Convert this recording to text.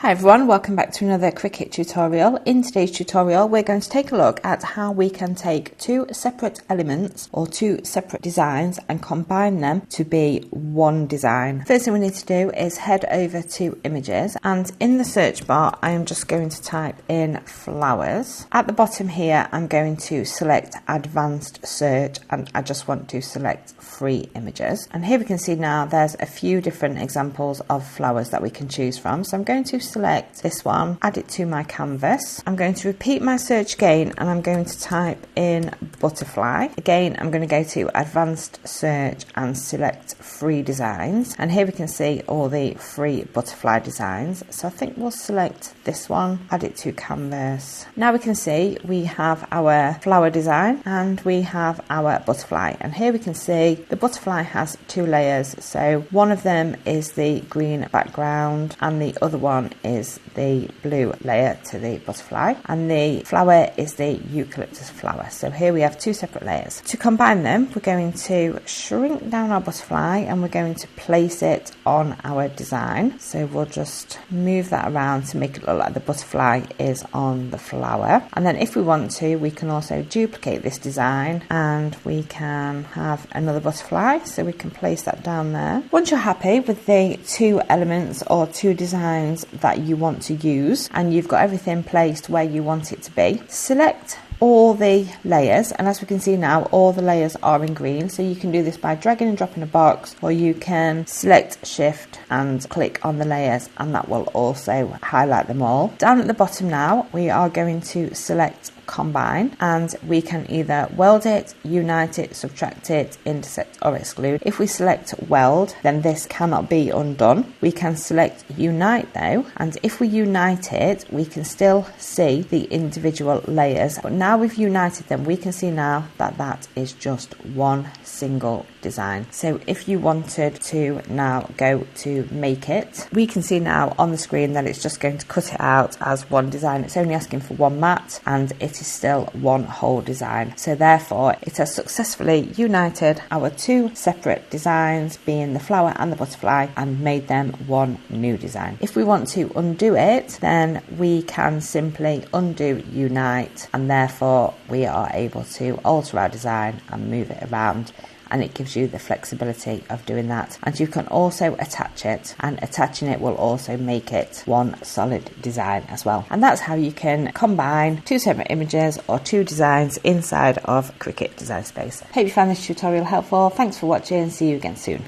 Hi everyone, welcome back to another Cricut tutorial. In today's tutorial we're going to take a look at how we can take two separate elements or two separate designs and combine them to be one design. First thing we need to do is head over to images, and in the search bar I am just going to type in flowers. At the bottom here I'm going to select advanced search and I just want to select free images, and here we can see now there's a few different examples of flowers that we can choose from. So I'm going to select this one, add it to my canvas. I'm going to repeat my search again and I'm going to type in butterfly. Again, I'm going to go to advanced search and select free designs, and here we can see all the free butterfly designs. So I think we'll select this one, add it to canvas. Now we can see we have our flower design and we have our butterfly, and here we can see the butterfly has two layers. So one of them is the green background and the other one is the blue layer to the butterfly, and the flower is the eucalyptus flower. So here we have two separate layers. To combine them, we're going to shrink down our butterfly and we're going to place it on our design. So we'll just move that around to make it look like the butterfly is on the flower, and then if we want to we can also duplicate this design and we can have another butterfly, so we can place that down there. Once you're happy with the two elements or two designs that you want to use and you've got everything placed where you want it to be, select all the layers, and as we can see now all the layers are in green. So you can do this by dragging and dropping a box, or you can select shift and click on the layers and that will also highlight them all. Down at the bottom now we are going to select combine, and we can either weld it, unite it, subtract it, intersect or exclude. If we select weld, then this cannot be undone. We can select unite though, and if we unite it we can still see the individual layers, but now we've united them we can see now that that is just one single design. So if you wanted to now go to make it, we can see now on the screen that it's just going to cut it out as one design. It's only asking for one mat and it is still one whole design. So therefore it has successfully united our two separate designs, being the flower and the butterfly, and made them one new design. If we want to undo it, then we can simply undo unite, and therefore we are able to alter our design and move it around, and it gives you the flexibility of doing that. And you can also attach it, and attaching it will also make it one solid design as well. And that's how you can combine two separate images or two designs inside of Cricut Design Space. Hope you found this tutorial helpful. Thanks for watching. See you again soon.